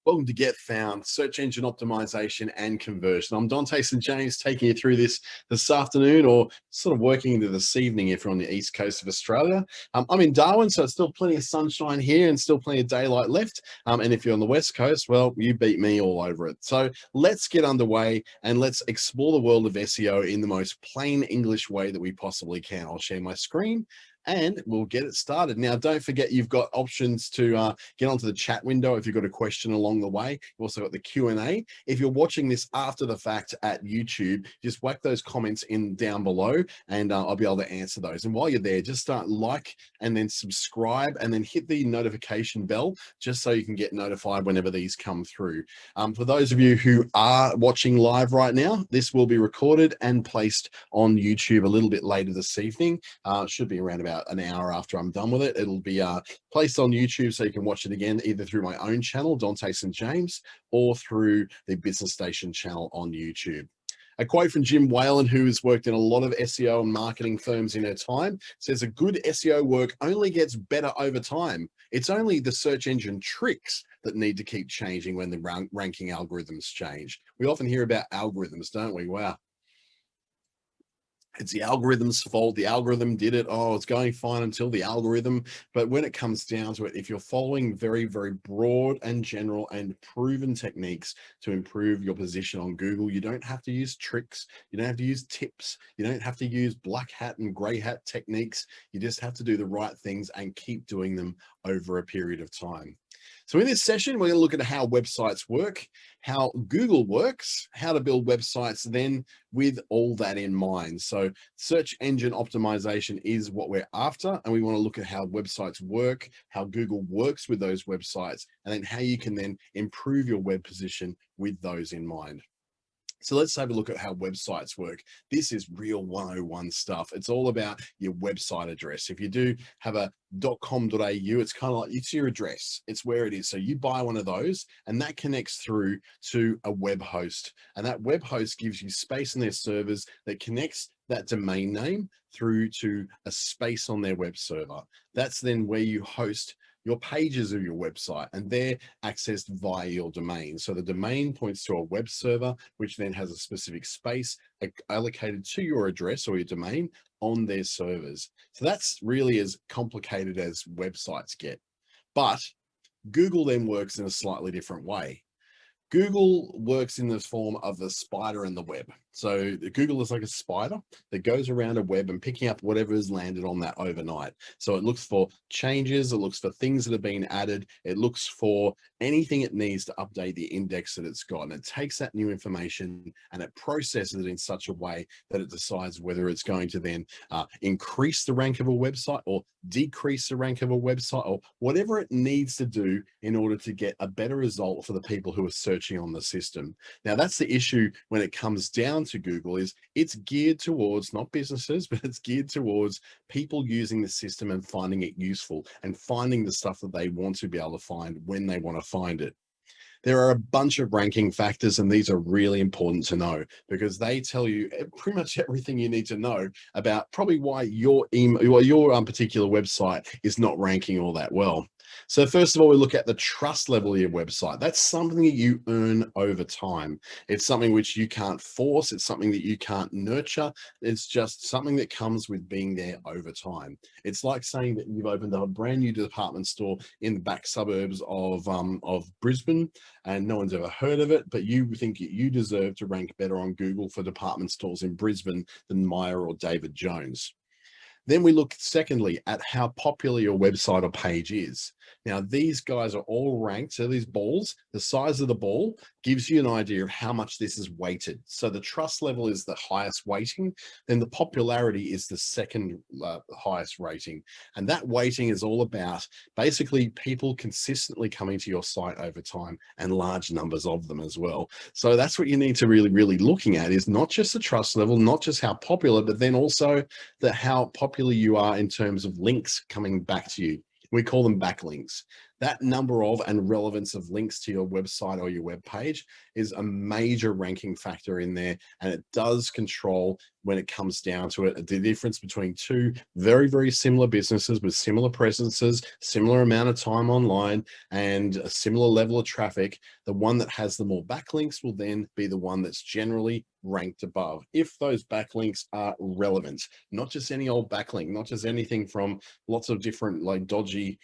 Welcome to Get Found, Search Engine Optimization and Conversion. I'm Dante St. James taking you through this afternoon, or sort of working into this evening if you're on the east coast of Australia. I'm in Darwin, so it's still plenty of sunshine here and still plenty of daylight left. And if you're on the west coast, well, you beat me all over it. So let's get underway and let's explore the world of SEO in the most plain English way that we possibly can. I'll share my screen and we'll get it started. Now, don't forget, you've got options to get onto the chat window if you've got a question along the way. You've also got the Q&A. If you're watching this after the fact at YouTube, just whack those comments in down below and I'll be able to answer those. And while you're there, just start like and then subscribe and then hit the notification bell just so you can get notified whenever these come through. For those of you who are watching live right now, this will be recorded and placed on YouTube a little bit later this evening. It should be around about an hour after I'm done with it. It'll be placed on YouTube so you can watch it again, either through my own channel, Dante St. James, or through the Business Station channel on YouTube. A quote from Jim Whalen, who has worked in a lot of SEO and marketing firms in her time, says, "A good SEO work only gets better over time. It's only the search engine tricks that need to keep changing when the ranking algorithms change." We often hear about algorithms, don't we? Wow. It's the algorithm's fault. The algorithm did it. Oh, it's going fine until the algorithm. But when it comes down to it, if you're following very, very broad and general and proven techniques to improve your position on Google, you don't have to use tricks. You don't have to use tips. You don't have to use black hat and gray hat techniques. You just have to do the right things and keep doing them over a period of time. So in this session, we're going to look at how websites work, how Google works, how to build websites then with all that in mind. So search engine optimization is what we're after, and we want to look at how websites work, how Google works with those websites, and then how you can then improve your web position with those in mind. So let's have a look at how websites work. This is real 101 stuff. It's all about your website address. If you do have a .com.au, it's kind of like, it's your address. It's where it is. So you buy one of those and that connects through to a web host. And that web host gives you space in their servers that connects that domain name through to a space on their web server. That's then where you host your pages of your website, and they're accessed via your domain. So the domain points to a web server, which then has a specific space allocated to your address or your domain on their servers. So that's really as complicated as websites get. But Google then works in a slightly different way. Google works in the form of the spider and the web. So Google is like a spider that goes around a web and picking up whatever has landed on that overnight. So it looks for changes, it looks for things that have been added, it looks for anything it needs to update the index that it's got. And it takes that new information and it processes it in such a way that it decides whether it's going to then increase the rank of a website or decrease the rank of a website, or whatever it needs to do in order to get a better result for the people who are searching on the system. Now, that's the issue when it comes down to Google, is it's geared towards not businesses, but it's geared towards people using the system and finding it useful and finding the stuff that they want to be able to find when they want to find it. There are a bunch of ranking factors, and these are really important to know because they tell you pretty much everything you need to know about probably why your particular website is not ranking all that well. So first of all, we look at the trust level of your website. That's something that you earn over time. It's something which you can't force. It's something that you can't nurture. It's just something that comes with being there over time. It's like saying that you've opened up a brand new department store in the back suburbs of Brisbane, and no one's ever heard of it, but you think you deserve to rank better on Google for department stores in Brisbane than Myer or David Jones. Then we look secondly at how popular your website or page is. Now, these guys are all ranked. So these balls, the size of the ball gives you an idea of how much this is weighted. So the trust level is the highest weighting, then the popularity is the second highest rating. And that weighting is all about basically people consistently coming to your site over time and large numbers of them as well. So that's what you need to really looking at, is not just the trust level, not just how popular, but then also how popular you are in terms of links coming back to you. We call them backlinks. That number of and relevance of links to your website or your web page is a major ranking factor in there. And it does control, when it comes down to it, the difference between two very, very similar businesses with similar presences, similar amount of time online, and a similar level of traffic. The one that has the more backlinks will then be the one that's generally ranked above, if those backlinks are relevant, not just any old backlink, not just anything from lots of different like dodgy,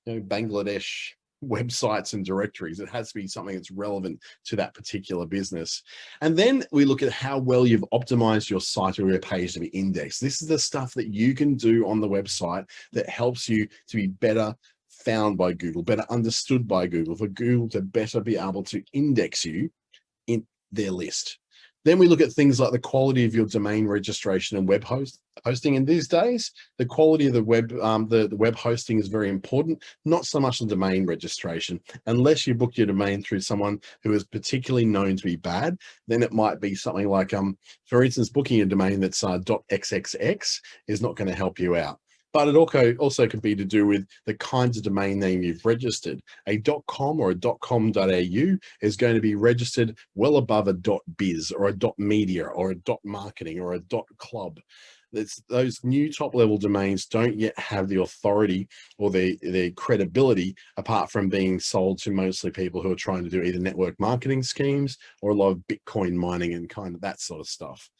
Bangladesh websites and directories. It has to be something that's relevant to that particular business. And then we look at how well you've optimized your site or your page to be indexed. This is the stuff that you can do on the website that helps you to be better found by Google, better understood by Google, for Google to better be able to index you in their list. Then we look at things like the quality of your domain registration and web hosting. And these days, the quality of the web hosting is very important, not so much the domain registration. Unless you book your domain through someone who is particularly known to be bad, then it might be something like, for instance, booking a domain that's .xxx is not going to help you out. But it also could be to do with the kinds of domain name you've registered. A .com or a .com.au is going to be registered well above a .biz or a .media or a .marketing or a .club. Those new top-level domains don't yet have the authority or the credibility, apart from being sold to mostly people who are trying to do either network marketing schemes or a lot of Bitcoin mining and kind of that sort of stuff.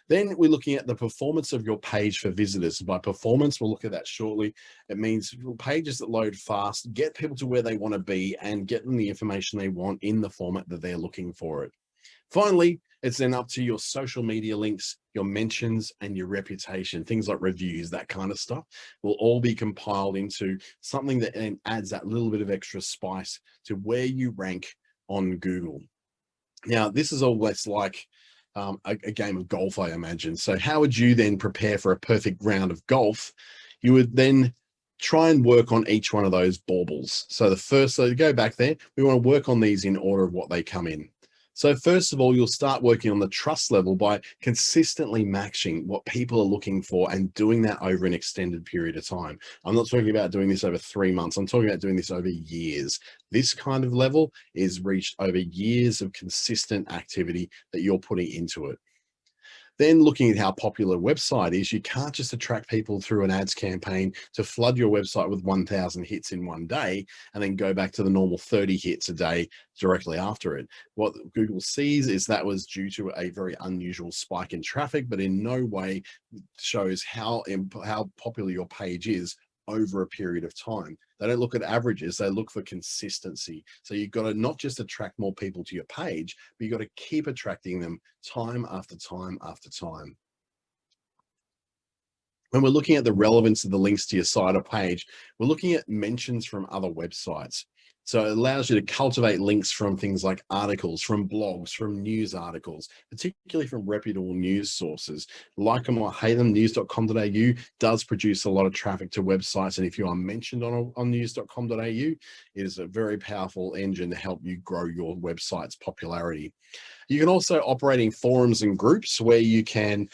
Then we're looking at the performance of your page for visitors. By performance, we'll look at that shortly. It means pages that load fast, get people to where they want to be, and get them the information they want in the format that they're looking for it. Finally, it's then up to your social media links, your mentions, and your reputation. Things like reviews, that kind of stuff, will all be compiled into something that then adds that little bit of extra spice to where you rank on Google. Now, this is always like a game of golf, I imagine. So how would you then prepare for a perfect round of golf? You would then try and work on each one of those baubles. So to go back there, we want to work on these in order of what they come in. So first of all, you'll start working on the trust level by consistently matching what people are looking for and doing that over an extended period of time. I'm not talking about doing this over 3 months. I'm talking about doing this over years. This kind of level is reached over years of consistent activity that you're putting into it. Then looking at how popular a website is, you can't just attract people through an ads campaign to flood your website with 1,000 hits in one day and then go back to the normal 30 hits a day directly after it. What Google sees is that was due to a very unusual spike in traffic, but in no way shows how popular your page is over a period of time. They don't look at averages, they look for consistency. So you've got to not just attract more people to your page, but you've got to keep attracting them time after time after time. When we're looking at the relevance of the links to your site or page, we're looking at mentions from other websites. So it allows you to cultivate links from things like articles, from blogs, from news articles, particularly from reputable news sources. Like them or hate them, news.com.au does produce a lot of traffic to websites. And if you are mentioned on news.com.au, it is a very powerful engine to help you grow your website's popularity. You can also operate in forums and groups where you can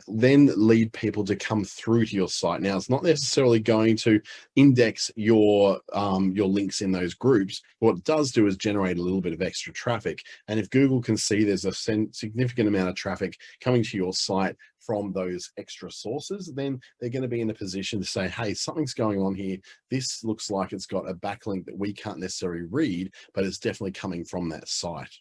then lead people to come through to your site. Now, it's not necessarily going to index your links in those groups. What it does do is generate a little bit of extra traffic. And if Google can see there's a significant amount of traffic coming to your site from those extra sources, then they're going to be in a position to say, hey, something's going on here. This looks like it's got a backlink that we can't necessarily read, but it's definitely coming from that site.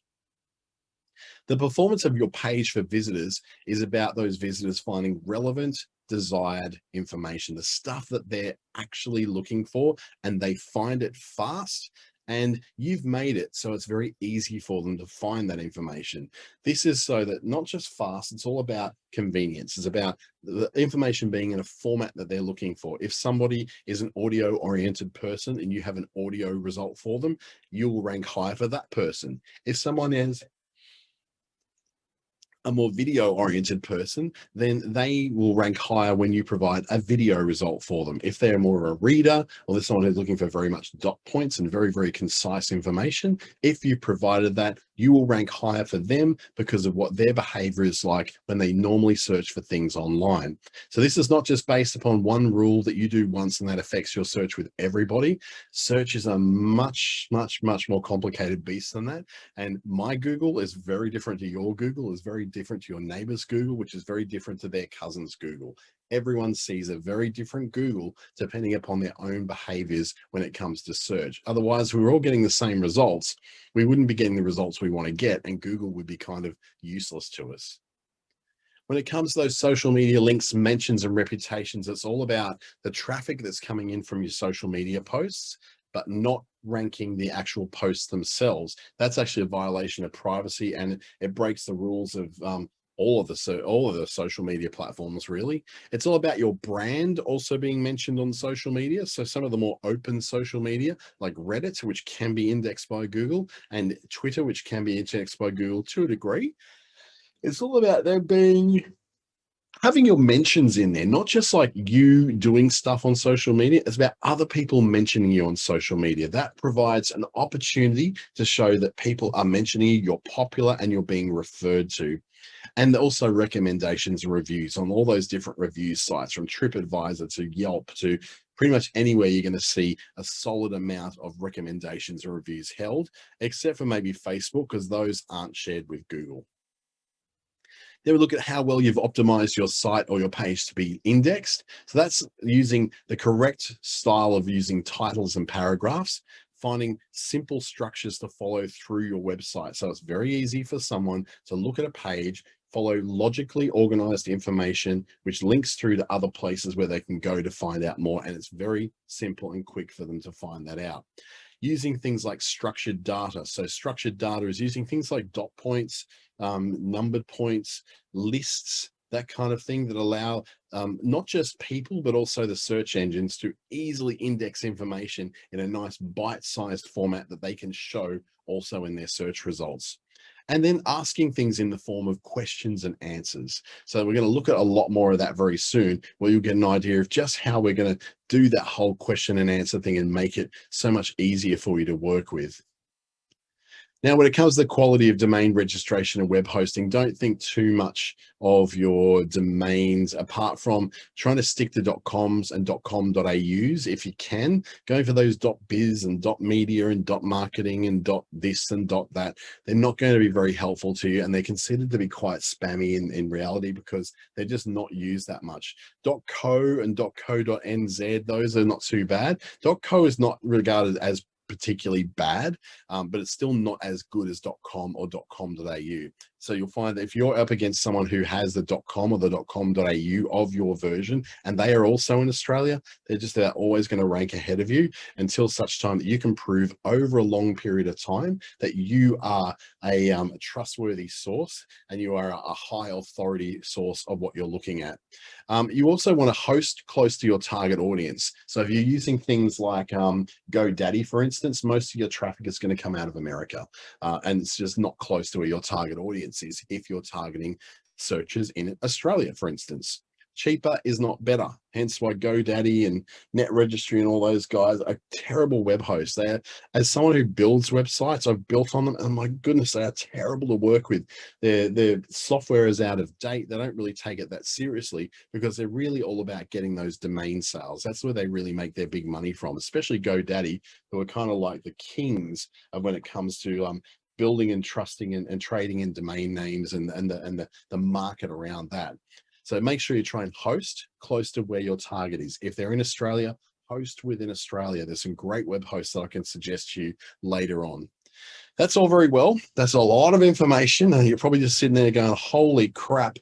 The performance of your page for visitors is about those visitors finding relevant, desired information, the stuff that they're actually looking for, and they find it fast. And you've made it so it's very easy for them to find that information. This is so that not just fast, it's all about convenience. It's about the information being in a format that they're looking for. If somebody is an audio oriented person and you have an audio result for them, you will rank higher for that person. If someone is a more video oriented person, then they will rank higher when you provide a video result for them. If they're more of a reader, or there's someone who's looking for very much dot points and very, very concise information, if you provided that, you will rank higher for them because of what their behavior is like when they normally search for things online. So this is not just based upon one rule that you do once and that affects your search with everybody. Search is a much more complicated beast than that. And my Google is very different to your Google, is very different to your neighbor's Google, which is very different to their cousin's Google. Everyone sees a very different Google depending upon their own behaviors when it comes to search. Otherwise, we were all getting the same results. We wouldn't be getting the results we want to get, and Google would be kind of useless to us. When it comes to those social media links, mentions, and reputations, it's all about the traffic that's coming in from your social media posts, but not ranking the actual posts themselves. That's actually a violation of privacy, and it breaks the rules of all of the social media platforms. Really, it's all about your brand also being mentioned on social media. So some of the more open social media like Reddit, which can be indexed by Google, and Twitter, which can be indexed by Google to a degree, it's all about there being having your mentions in there, not just like you doing stuff on social media. It's about other people mentioning you on social media. That provides an opportunity to show that people are mentioning you, you're popular, and you're being referred to. And also recommendations and reviews on all those different review sites, from TripAdvisor to Yelp to pretty much anywhere you're going to see a solid amount of recommendations and reviews held, except for maybe Facebook, because those aren't shared with Google. Then we look at how well you've optimized your site or your page to be indexed. So that's using the correct style of using titles and paragraphs, finding simple structures to follow through your website. So it's very easy for someone to look at a page, follow logically organized information, which links through to other places where they can go to find out more. And it's very simple and quick for them to find that out. Using things like structured data. So structured data is using things like dot points, numbered points, lists, that kind of thing that allow not just people, but also the search engines to easily index information in a nice bite-sized format that they can show also in their search results. And then asking things in the form of questions and answers. So we're going to look at a lot more of that very soon, where you'll get an idea of just how we're going to do that whole question and answer thing and make it so much easier for you to work with. Now, when it comes to the quality of domain registration and web hosting, don't think too much of your domains apart from trying to stick to .coms and .com.aus if you can. Going for those .biz and .media and .marketing and .this and .that, they're not going to be very helpful to you, and they're considered to be quite spammy in reality because they're just not used that much. .co and .co.nz, those are not too bad. .co is not regarded as particularly bad, but it's still not as good as .com or .com.au. So you'll find that if you're up against someone who has the .com or the .com.au of your version, and they are also in Australia, they're just always going to rank ahead of you until such time that you can prove over a long period of time that you are a trustworthy source and you are a high authority source of what you're looking at. You also want to host close to your target audience. So if you're using things like GoDaddy, for instance, most of your traffic is going to come out of America, and it's just not close to where your target audience is if you're targeting searches in Australia, for instance. Cheaper is not better, hence why GoDaddy and Net Registry and all those guys are terrible web hosts. They are, as someone who builds websites, I've built on them, and my goodness, they are terrible to work with. Their software is out of date. They don't really take it that seriously because they're really all about getting those domain sales. That's where they really make their big money from, especially GoDaddy, who are kind of like the kings of when it comes to building and trusting and trading in domain names and the market around that. So make sure you try and host close to where your target is. If they're in Australia, host within Australia. There's some great web hosts that I can suggest to you later on. That's all very well. That's a lot of information. And you're probably just sitting there going, holy crap,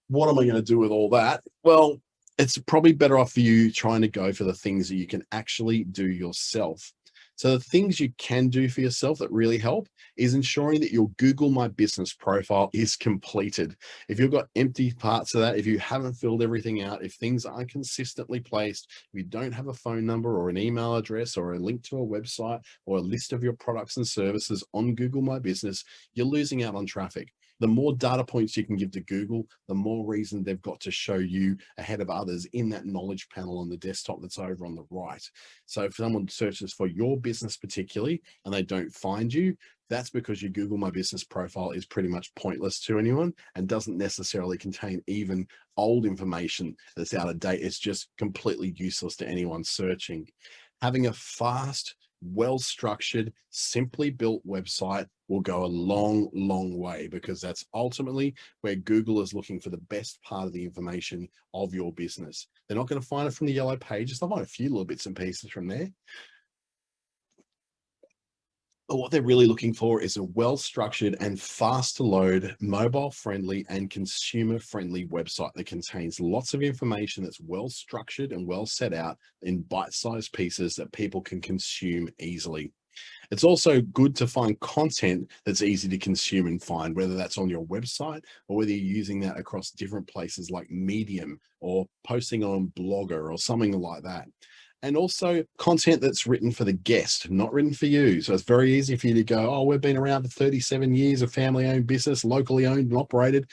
what am I going to do with all that? Well, it's probably better off for you trying to go for the things that you can actually do yourself. So the things you can do for yourself that really help is ensuring that your Google My Business profile is completed. If you've got empty parts of that, if you haven't filled everything out, if things aren't consistently placed, if you don't have a phone number or an email address or a link to a website or a list of your products and services on Google My Business, you're losing out on traffic. The more data points you can give to Google, the more reason they've got to show you ahead of others in that knowledge panel on the desktop that's over on the right. So if someone searches for your business particularly and they don't find you, that's because your Google My Business profile is pretty much pointless to anyone and doesn't necessarily contain even old information that's out of date. It's just completely useless to anyone searching. Having a fast, well-structured, simply built website will go a long, long way, because that's ultimately where Google is looking for the best part of the information of your business. They're not going to find it from the yellow pages. They'll find a few little bits and pieces from there. But what they're really looking for is a well-structured and fast to load, mobile-friendly and consumer-friendly website that contains lots of information that's well-structured and well set out in bite-sized pieces that people can consume easily. It's also good to find content that's easy to consume and find, whether that's on your website or whether you're using that across different places like Medium or posting on Blogger or something like that. And also content that's written for the guest, not written for you. So it's very easy for you to go, oh, we've been around for 37 years, a family-owned business, locally owned and operated.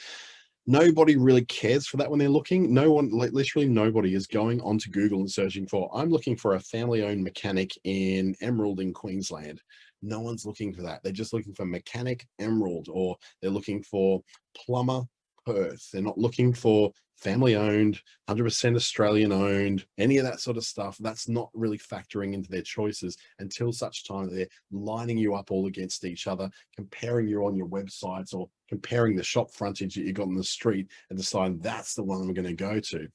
Nobody really cares for that when they're looking. No one, literally nobody is going onto Google and searching for, I'm looking for a family-owned mechanic in Emerald in Queensland. No one's looking for that. They're just looking for mechanic Emerald, or they're looking for plumber Perth. They're not looking for family owned, 100% Australian owned, any of that sort of stuff. That's not really factoring into their choices until such time that they're lining you up all against each other, comparing you on your websites or comparing the shop frontage that you got on the street and deciding that's the one I'm going to go to.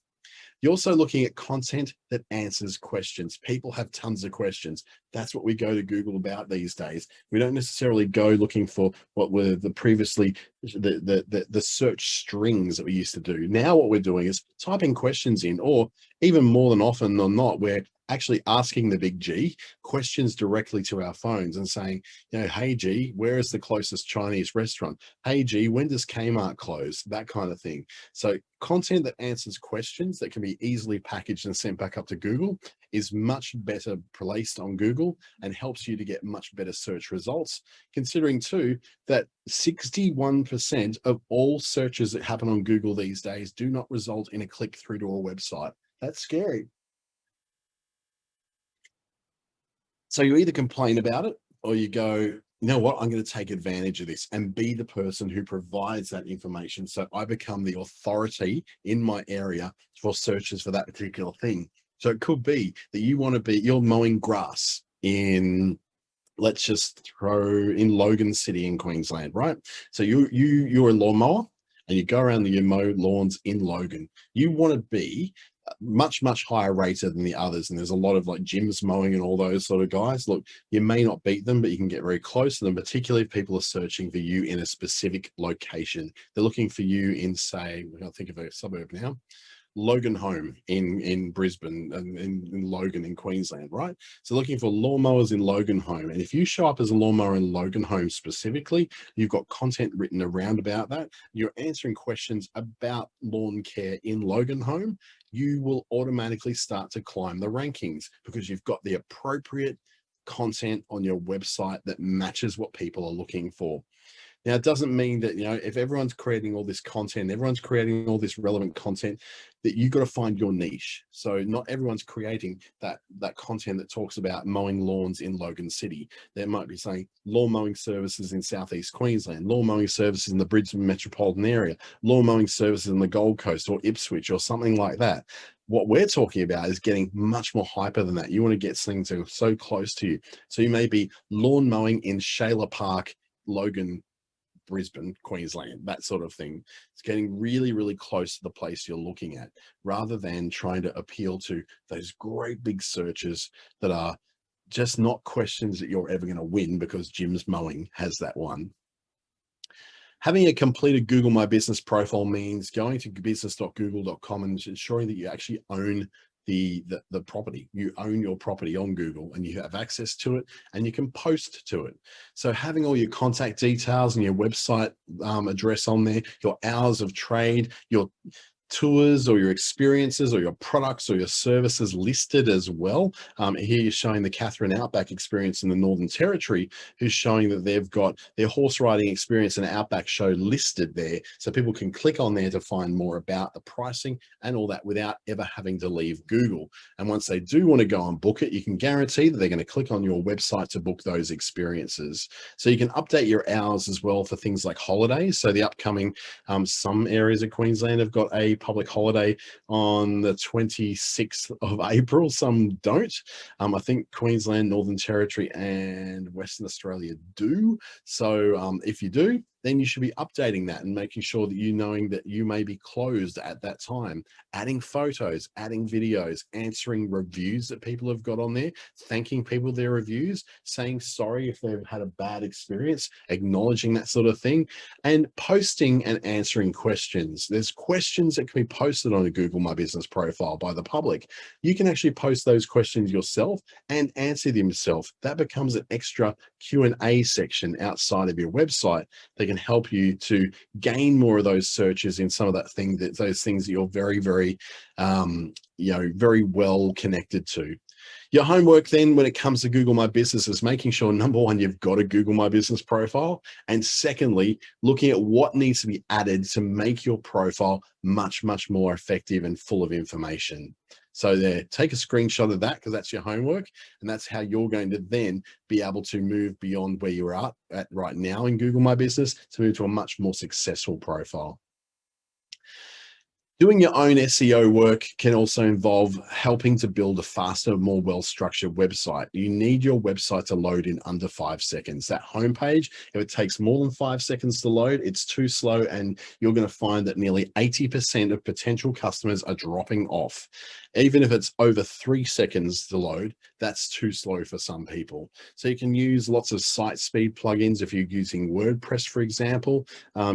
You're also looking at content that answers questions. People have tons of questions. That's what we go to Google about these days. We don't necessarily go looking for what were the previously the search strings that we used to do. Now what we're doing is typing questions in, or even more than often than not, we're actually asking the big G questions directly to our phones and saying, you know, hey G, where is the closest Chinese restaurant? Hey G, when does Kmart close? That kind of thing. So content that answers questions that can be easily packaged and sent back up to Google is much better placed on Google and helps you to get much better search results, considering too that 61% of all searches that happen on Google these days do not result in a click through to a website. That's scary. So you either complain about it or you go, you know what, I'm going to take advantage of this and be the person who provides that information. So I become the authority in my area for searches for that particular thing. So it could be that you want to be, you're mowing grass in, let's just throw in Logan City in Queensland, right? So you're a lawnmower and you go around and you mow lawns in Logan. You want to be much higher rated than the others, and there's a lot of like Jim's mowing and all those sort of guys. Look, you may not beat them, but you can get very close to them, particularly if people are searching for you in a specific location. They're looking for you in, say, I'll think of a suburb now, Logan Home in Brisbane and in Logan in Queensland, right? So looking for lawnmowers in Logan Home. And if you show up as a lawnmower in Logan Home specifically, you've got content written around about that, you're answering questions about lawn care in Logan Home, you will automatically start to climb the rankings because you've got the appropriate content on your website that matches what people are looking for. Now, it doesn't mean that, you know, if everyone's creating all this content, everyone's creating all this relevant content, that you've got to find your niche. So not everyone's creating that content that talks about mowing lawns in Logan City. They might be saying lawn mowing services in Southeast Queensland, lawn mowing services in the Brisbane metropolitan area, lawn mowing services in the Gold Coast or Ipswich or something like that. What we're talking about is getting much more hyper than that. You want to get things that are so close to you. So you may be lawn mowing in Shayla Park, Logan, Brisbane, Queensland, that sort of thing. It's getting really close to the place you're looking at, rather than trying to appeal to those great big searches that are just not questions that you're ever going to win because Jim's Mowing has that one. Having a completed Google My Business profile means going to business.google.com and ensuring that you actually own the property. You own your property on Google and you have access to it and you can post to it. So having all your contact details and your website address on there, your hours of trade, your tours or your experiences or your products or your services listed as well. Here you're showing the Catherine Outback experience in the Northern Territory, who's showing that they've got their horse riding experience and Outback show listed there. So people can click on there to find more about the pricing and all that without ever having to leave Google. And once they do want to go and book it, you can guarantee that they're going to click on your website to book those experiences. So you can update your hours as well for things like holidays. So the upcoming, some areas of Queensland have got a public holiday on the 26th of April, some don't. I think Queensland, Northern Territory and Western Australia do. So if you do, then you should be updating that and making sure that knowing that you may be closed at that time, adding photos, adding videos, answering reviews that people have got on there, thanking people their reviews, saying sorry if they've had a bad experience, acknowledging that sort of thing, and posting and answering questions. There's questions that can be posted on a Google My Business profile by the public. You can actually post those questions yourself and answer them yourself. That becomes an extra Q&A section outside of your website that can help you to gain more of those searches in some of those things that you're very, very, very well connected to. Your homework then when it comes to Google My Business is making sure, number one, you've got a Google My Business profile. And secondly, looking at what needs to be added to make your profile much, much more effective and full of information. So there, take a screenshot of that because that's your homework. And that's how you're going to then be able to move beyond where you're at right now in Google My Business to move to a much more successful profile. Doing your own SEO work can also involve helping to build a faster, more well-structured website. You need your website to load in under 5 seconds. That homepage, if it takes more than 5 seconds to load, it's too slow, and you're going to find that nearly 80% of potential customers are dropping off. Even if it's over 3 seconds to load, that's too slow for some people. So you can use lots of site speed plugins. If you're using WordPress, for example,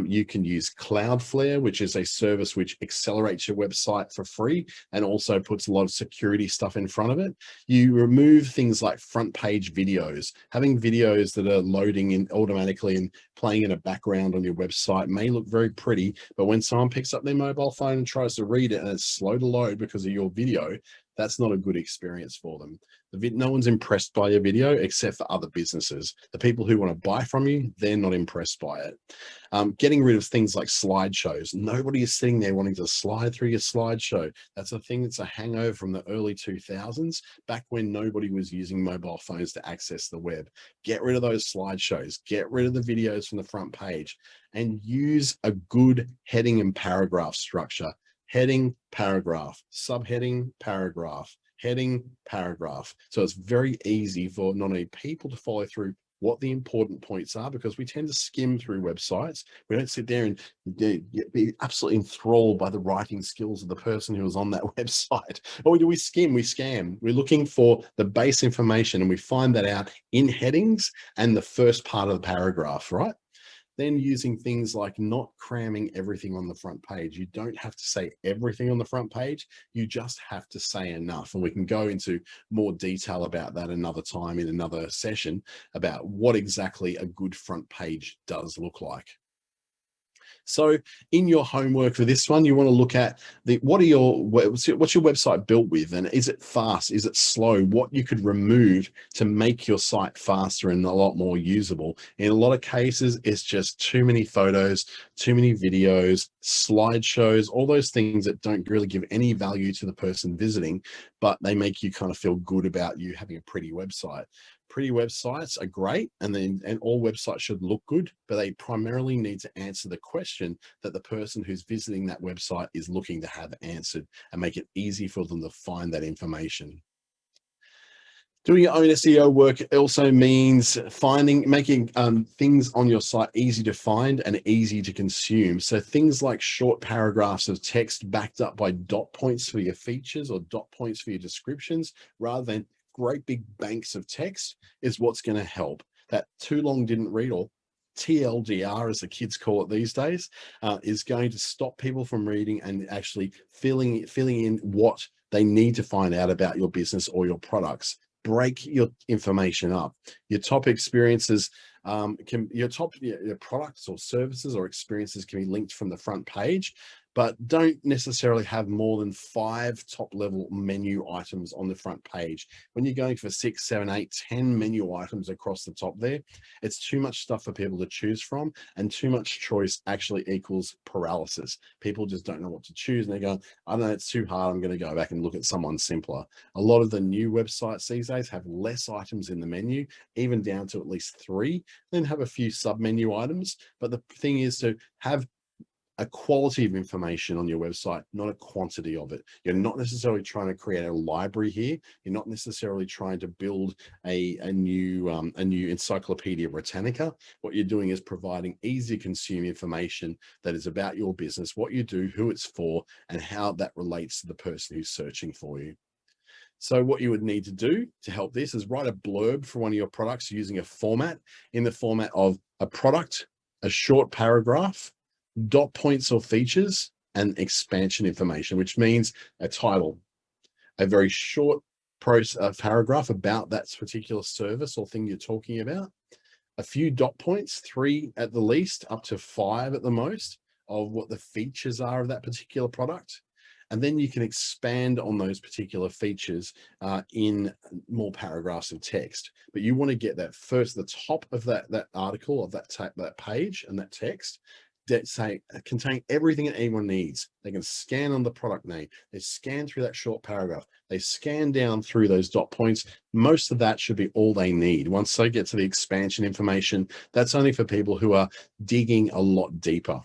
you can use Cloudflare, which is a service which accelerates your website for free and also puts a lot of security stuff in front of it. You remove things like front page videos. Having videos that are loading in automatically and playing in a background on your website may look very pretty, but when someone picks up their mobile phone and tries to read it and it's slow to load because of your video, that's not a good experience for them. No one's impressed by your video except for other businesses. The people who want to buy from you, they're not impressed by it. Getting rid of things like slideshows. Nobody is sitting there wanting to slide through your slideshow. That's a thing that's a hangover from the early 2000s, back when nobody was using mobile phones to access the web. Get rid of those slideshows. Get rid of the videos from the front page and use a good heading and paragraph structure. Heading, paragraph, subheading, paragraph, heading, paragraph. So it's very easy for not only people to follow through what the important points are, because we tend to skim through websites. We don't sit there and be absolutely enthralled by the writing skills of the person who was on that website. Or do we skim? We scam. We're looking for the base information, and we find that out in headings and the first part of the paragraph, right? Then using things like not cramming everything on the front page. You don't have to say everything on the front page. You just have to say enough. And we can go into more detail about that another time in another session about what exactly a good front page does look like. So in your homework for this one, you want to look at what's your website built with, and is it fast? Is it slow? What you could remove to make your site faster and a lot more usable. In a lot of cases, it's just too many photos, too many videos, slideshows, all those things that don't really give any value to the person visiting, but they make you kind of feel good about you having a pretty website. Pretty websites are great, and all websites should look good, but they primarily need to answer the question that the person who's visiting that website is looking to have answered, and make it easy for them to find that information. Doing your own SEO work also means making things on your site easy to find and easy to consume. So things like short paragraphs of text backed up by dot points for your features or dot points for your descriptions, rather than great big banks of text, is what's going to help. That too long didn't read, or TLDR as the kids call it these days, is going to stop people from reading and actually filling in what they need to find out about your business or your products. Break your information up. Your top experiences your products or services or experiences can be linked from the front page. but don't necessarily have more than 5 top-level menu items on the front page. When you're going for 6, 7, 8, 10 menu items across the top there, it's too much stuff for people to choose from, and too much choice actually equals paralysis. People just don't know what to choose, and they go, I don't know, it's too hard, I'm going to go back and look at someone simpler. A lot of the new websites these days have less items in the menu, even down to at least 3, then have a few sub-menu items. But the thing is to have a quality of information on your website, not a quantity of it. You're not necessarily trying to create a library here. You're not necessarily trying to build a new Encyclopedia Britannica. What you're doing is providing easy to consume information that is about your business, what you do, who it's for, and how that relates to the person who's searching for you. So what you would need to do to help this is write a blurb for one of your products using a format in the format of a product, a short paragraph, dot points or features, and expansion information, which means a title, a very short paragraph about that particular service or thing you're talking about, a few dot points, 3 at the least, up to 5 at the most, of what the features are of that particular product. And then you can expand on those particular features in more paragraphs of text. But you want to get that first, the top of that article, of that page and that text, that contain everything that anyone needs. They can scan on the product name, they scan through that short paragraph, they scan down through those dot points. Most of that should be all they need. Once they get to the expansion information, that's only for people who are digging a lot deeper.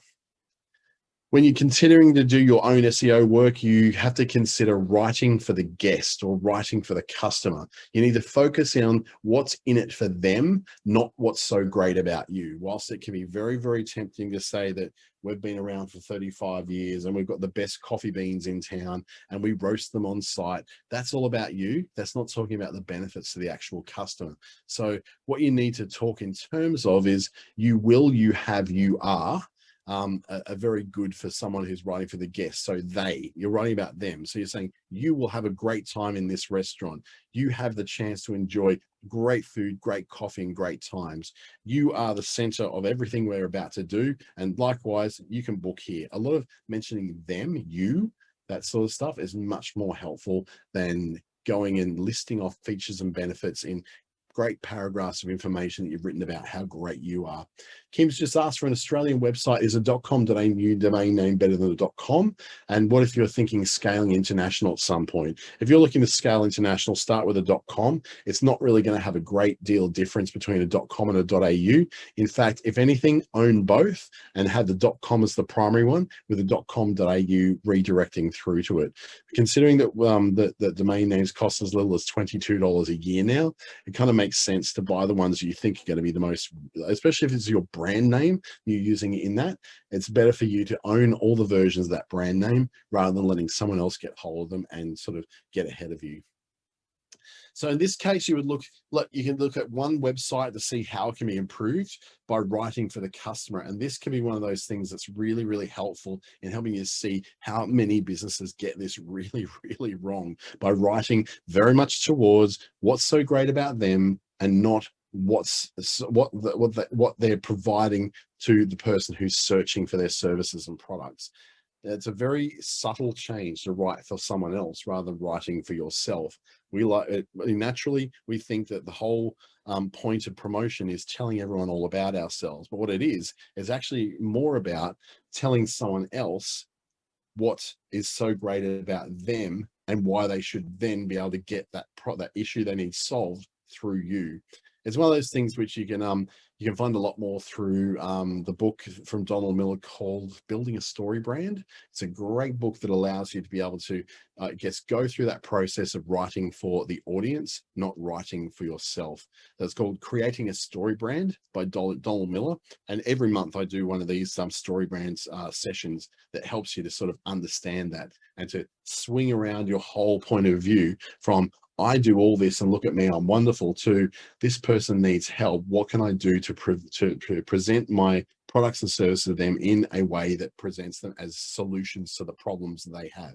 When you're considering to do your own SEO work, you have to consider writing for the guest or writing for the customer. You need to focus on what's in it for them, not what's so great about you. Whilst it can be very, very tempting to say that we've been around for 35 years and we've got the best coffee beans in town and we roast them on site, that's all about you. That's not talking about the benefits to the actual customer. So what you need to talk in terms of is you will, you have, you are. Are very good for someone who's writing for the guests. So you're writing about them. So you're saying you will have a great time in this restaurant. You have the chance to enjoy great food, great coffee, and great times. You are the center of everything we're about to do. And likewise, you can book here. A lot of mentioning them, you, that sort of stuff is much more helpful than going and listing off features and benefits in great paragraphs of information that you've written about how great you are. Kim's just asked for an Australian website. Is a .com.au new domain name better than a .com? And what if you're thinking scaling international at some point? If you're looking to scale international, start with a .com. It's not really going to have a great deal of difference between a .com and a .au. In fact, if anything, own both and have the .com as the primary one with a .com.au redirecting through to it. Considering that the domain names cost as little as $22 a year now, it kind of makes sense to buy the ones you think are going to be the most, especially if it's your brand name you're using in that. It's better for you to own all the versions of that brand name rather than letting someone else get hold of them and sort of get ahead of you. So in this case, you can look at one website to see how it can be improved by writing for the customer. And this can be one of those things that's really, really helpful in helping you see how many businesses get this really, really wrong by writing very much towards what's so great about them and not what they're providing to the person who's searching for their services and products. It's a very subtle change to write for someone else rather than writing for yourself. We like it naturally. We think that the whole point of promotion is telling everyone all about ourselves, but what it is actually more about telling someone else what is so great about them and why they should then be able to get that issue they need solved through you. It's one of those things which you can find a lot more through the book from Donald Miller called Building a Story Brand. It's a great book that allows you to be able to go through that process of writing for the audience, not writing for yourself. That's called Creating a Story Brand by Donald Miller. And every month I do one of these story brands sessions that helps you to sort of understand that and to swing around your whole point of view from I do all this and look at me, I'm wonderful, to this person needs help. What can I do to present my products and services to them in a way that presents them as solutions to the problems they have?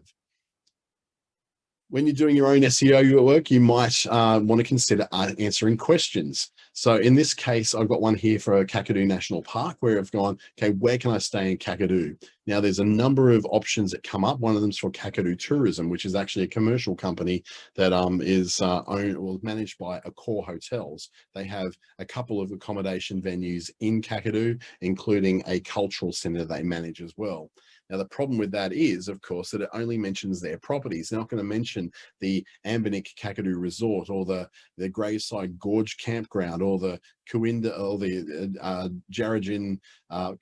When you're doing your own SEO work, you might want to consider answering questions. So in this case, I've got one here for Kakadu National Park where I've gone, okay, where can I stay in Kakadu? Now there's a number of options that come up. One of them is for Kakadu Tourism, which is actually a commercial company that is owned or managed by Accor Hotels. They have a couple of accommodation venues in Kakadu, including a cultural center they manage as well. Now, the problem with that is, of course, that it only mentions their properties. They're not going to mention the Ambernick Kakadu Resort or the Graveside Gorge Campground or the Kooinda or the Jarrajin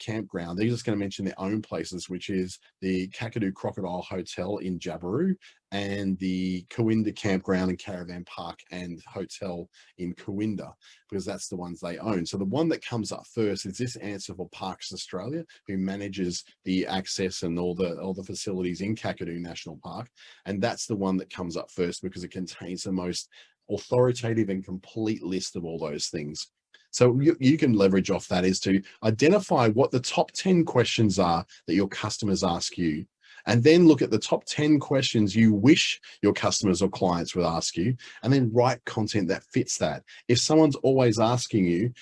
campground. They're just going to mention their own places, which is the Kakadu Crocodile Hotel in Jabiru and the Kooinda Campground and Caravan Park and Hotel in Kooinda, because that's the ones they own. So the one that comes up first is this answer for Parks Australia, who manages the access and all the facilities in Kakadu National Park. And that's the one that comes up first because it contains the most authoritative and complete list of all those things. So you can leverage off that is to identify what the top 10 questions are that your customers ask you, and then look at the top 10 questions you wish your customers or clients would ask you, and then write content that fits that. If someone's always asking you,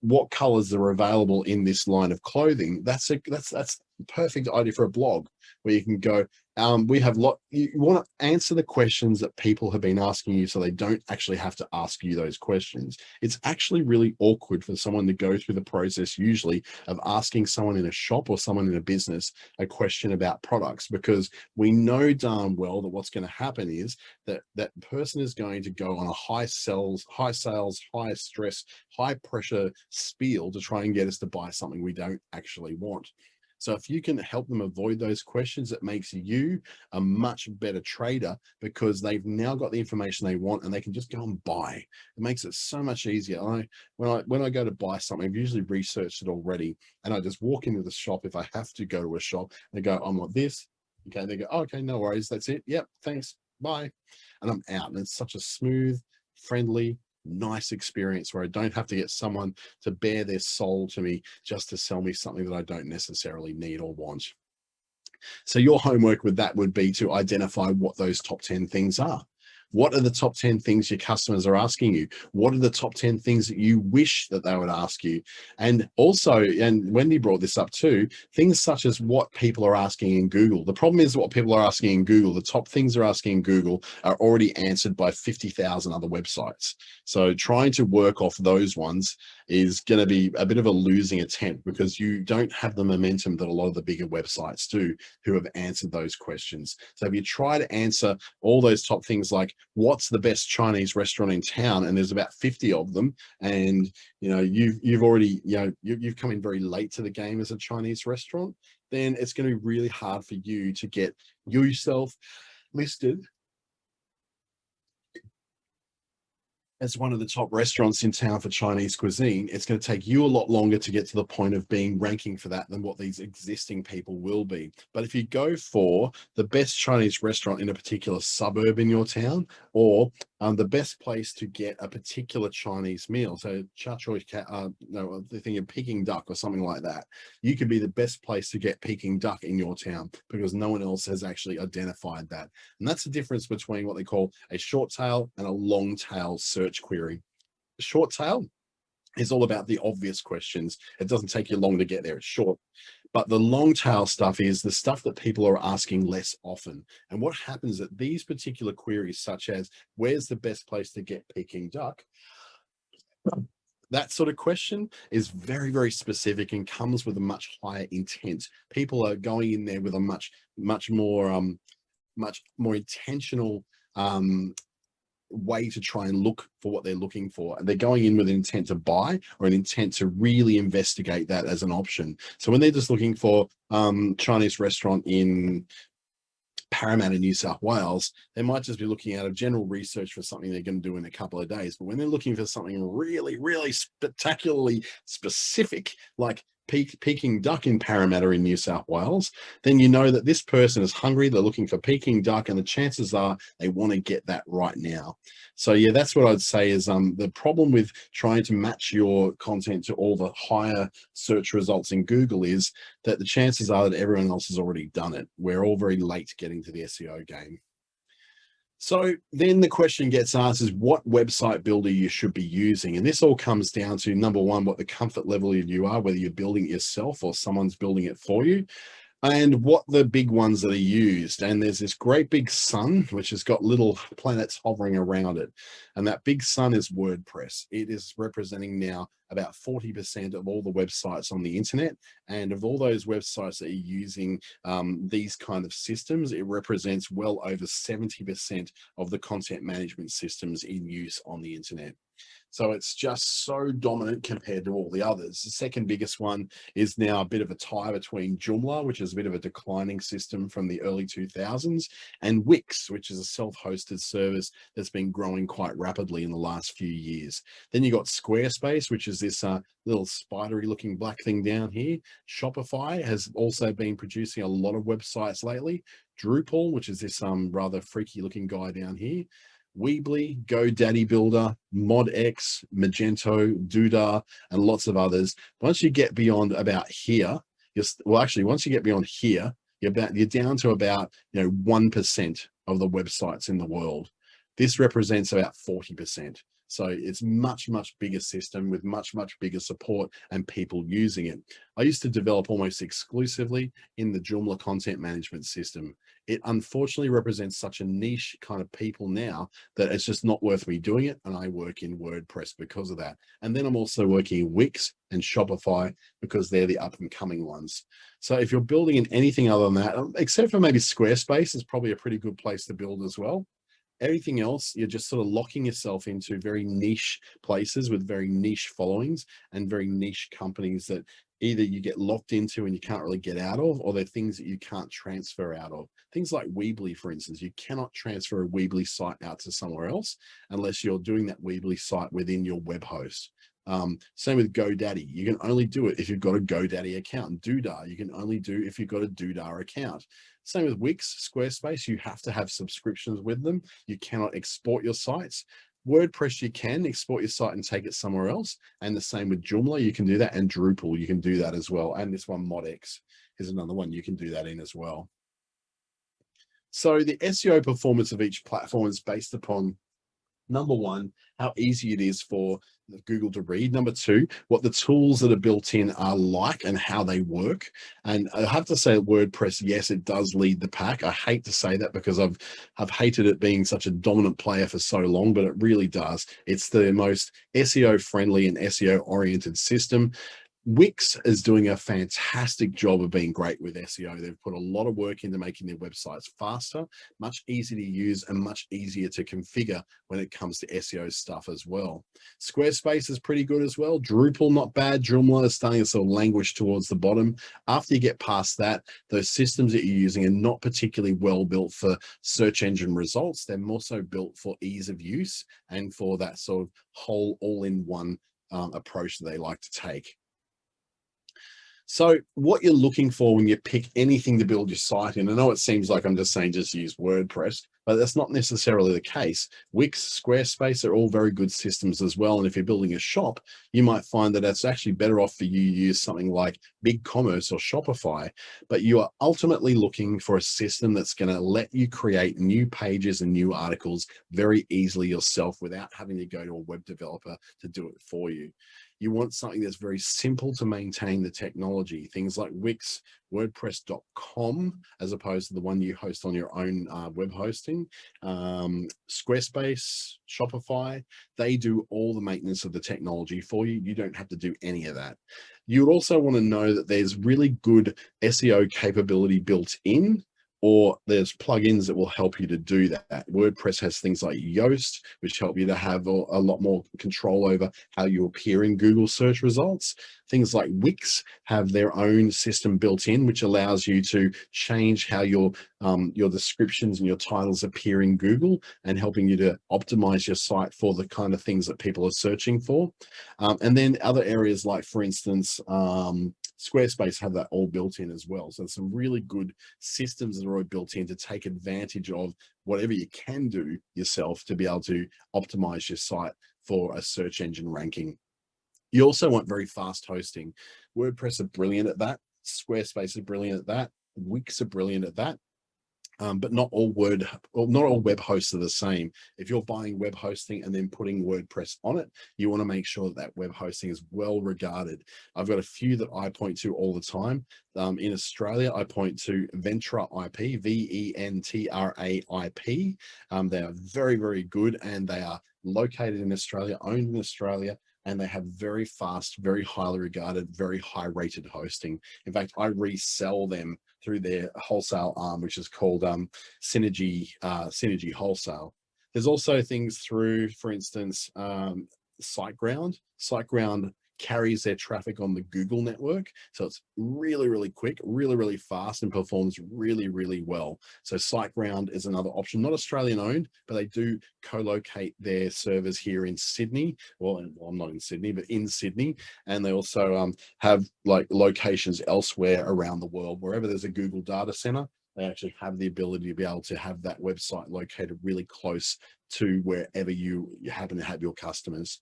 what colors are available in this line of clothing, that's a perfect idea for a blog where you can go, you want to answer the questions that people have been asking you so they don't actually have to ask you those questions. It's actually really awkward for someone to go through the process usually of asking someone in a shop or someone in a business a question about products, because we know darn well that what's going to happen is that that person is going to go on a high sales, high stress, high pressure spiel to try and get us to buy something we don't actually want. So if you can help them avoid those questions, it makes you a much better trader because they've now got the information they want and they can just go and buy. It makes it so much easier. When I go to buy something, I've usually researched it already, and I just walk into the shop if I have to go to a shop and go, I want this. Okay, they go, oh, okay, no worries, that's it. Yep, thanks, bye. And I'm out. And it's such a smooth, friendly, nice experience where I don't have to get someone to bare their soul to me just to sell me something that I don't necessarily need or want. So your homework with that would be to identify what those top 10 things are. What are the top 10 things your customers are asking you? What are the top 10 things that you wish that they would ask you? And also, and Wendy brought this up too, things such as what people are asking in Google. The problem is what people are asking in Google, the top things they're asking in Google are already answered by 50,000 other websites. So trying to work off those ones is going to be a bit of a losing attempt because you don't have the momentum that a lot of the bigger websites do who have answered those questions. So if you try to answer all those top things like what's the best Chinese restaurant in town, and there's about 50 of them, and you've already you've come in very late to the game as a Chinese restaurant, then it's going to be really hard for you to get yourself listed as one of the top restaurants in town for Chinese cuisine. It's going to take you a lot longer to get to the point of being ranking for that than what these existing people will be. But if you go for the best Chinese restaurant in a particular suburb in your town, or the best place to get a particular Chinese meal, so the thing of Peking duck or something like that, you could be the best place to get Peking duck in your town because no one else has actually identified that. And that's the difference between what they call a short tail and a long tail search query. Short tail is all about the obvious questions. It doesn't take you long to get there. It's short. But the long tail stuff is the stuff that people are asking less often. And what happens at these particular queries, such as where's the best place to get Peking duck? That sort of question is very, very specific and comes with a much higher intent. People are going in there with a much more intentional way to try and look for what they're looking for, and they're going in with an intent to buy or an intent to really investigate that as an option. So when they're just looking for Chinese restaurant in Parramatta, New South Wales, they might just be looking at a general research for something they're going to do in a couple of days. But when they're looking for something really, really spectacularly specific, like Peking duck in Parramatta in New South Wales, then you know that this person is hungry, they're looking for Peking duck, and the chances are they want to get that right now. So yeah, that's what I'd say is the problem with trying to match your content to all the higher search results in Google is that the chances are that everyone else has already done it. We're all very late getting to the SEO game. So then the question gets asked is what website builder you should be using. And this all comes down to number one, what the comfort level of you are, whether you're building it yourself or someone's building it for you, and what the big ones that are used. And there's this great big sun, which has got little planets hovering around it. And that big sun is WordPress. It is representing now about 40% of all the websites on the internet. And of all those websites that are using these kind of systems, it represents well over 70% of the content management systems in use on the internet. So it's just so dominant compared to all the others. The second biggest one is now a bit of a tie between Joomla, which is a bit of a declining system from the early 2000s, and Wix, which is a self-hosted service that's been growing quite rapidly in the last few years. Then you got Squarespace, which is this little spidery looking black thing down here. Shopify has also been producing a lot of websites lately. Drupal, which is this rather freaky looking guy down here. Weebly, GoDaddy Builder, ModX, Magento, Doodah, and lots of others. Once you get beyond about here, once you get beyond here, you're down to about 1% of the websites in the world. This represents about 40%. So it's much bigger system with much bigger support and people using it. I used to develop almost exclusively in the Joomla content management system. It unfortunately represents such a niche kind of people now that it's just not worth me doing it. And I work in WordPress because of that. And then I'm also working in Wix and Shopify because they're the up and coming ones. So if you're building in anything other than that, except for maybe Squarespace, is probably a pretty good place to build as well. Everything else, you're just sort of locking yourself into very niche places with very niche followings and very niche companies that either you get locked into and you can't really get out of, or they're things that you can't transfer out of. Things like Weebly, for instance, you cannot transfer a Weebly site out to somewhere else unless you're doing that Weebly site within your web host. Same with GoDaddy. You can only do it if you've got a GoDaddy account. Doodah, you can only do if you've got a Doodah account. Same with Wix, Squarespace, you have to have subscriptions with them. You cannot export your sites. WordPress, you can export your site and take it somewhere else. And the same with Joomla, you can do that. And Drupal, you can do that as well. And this one, ModX, is another one you can do that in as well. So the SEO performance of each platform is based upon, number one, how easy it is for Google to read. Number two, what the tools that are built in are like and how they work. And I have to say WordPress, yes, it does lead the pack. I hate to say that because I've hated it being such a dominant player for so long, but it really does. It's the most SEO friendly and SEO oriented system. Wix is doing a fantastic job of being great with SEO. They've put a lot of work into making their websites faster, much easier to use, and much easier to configure when it comes to SEO stuff as well. Squarespace is pretty good as well. Drupal, not bad. Joomla is starting to sort of languish towards the bottom. After you get past that, those systems that you're using are not particularly well built for search engine results. They're more so built for ease of use and for that sort of whole all-in-one approach that they like to take. So what you're looking for when you pick anything to build your site in, I know it seems like I'm just saying just use WordPress, but that's not necessarily the case. Wix, Squarespace are all very good systems as well. And if you're building a shop, you might find that it's actually better off for you to use something like BigCommerce or Shopify. But you are ultimately looking for a system that's going to let you create new pages and new articles very easily yourself without having to go to a web developer to do it for you. You want something that's very simple to maintain the technology. Things like Wix, WordPress.com, as opposed to the one you host on your own web hosting. Squarespace, Shopify, they do all the maintenance of the technology for you. You don't have to do any of that. You would also want to know that there's really good SEO capability built in, or there's plugins that will help you to do that. WordPress has things like Yoast, which help you to have a lot more control over how you appear in Google search results. Things like Wix have their own system built in, which allows you to change how your descriptions and your titles appear in Google and helping you to optimize your site for the kind of things that people are searching for. And then other areas like, for instance, Squarespace have that all built in as well. So there's some really good systems that are already built in to take advantage of whatever you can do yourself to be able to optimize your site for a search engine ranking. You also want very fast hosting. WordPress are brilliant at that. Squarespace are brilliant at that. Wix are brilliant at that. But not all not all web hosts are the same. If you're buying web hosting and then putting WordPress on it, you want to make sure that that web hosting is well regarded. I've got a few that I point to all the time. In Australia, I point to Ventra IP, VENTRA IP. They are very, very good, and they are located in Australia, owned in Australia, and they have very fast, very highly regarded, very high rated hosting. In fact, I resell them through their wholesale arm, which is called Synergy Wholesale. There's also things through, for instance, SiteGround. SiteGround carries their traffic on the Google network. So it's really, really quick, really, really fast, and performs really, really well. So SiteGround is another option, not Australian owned, but they do co-locate their servers here in Sydney. Well, I'm not in Sydney, but in Sydney. And they also have like locations elsewhere around the world. Wherever there's a Google data center, they actually have the ability to be able to have that website located really close to wherever you happen to have your customers.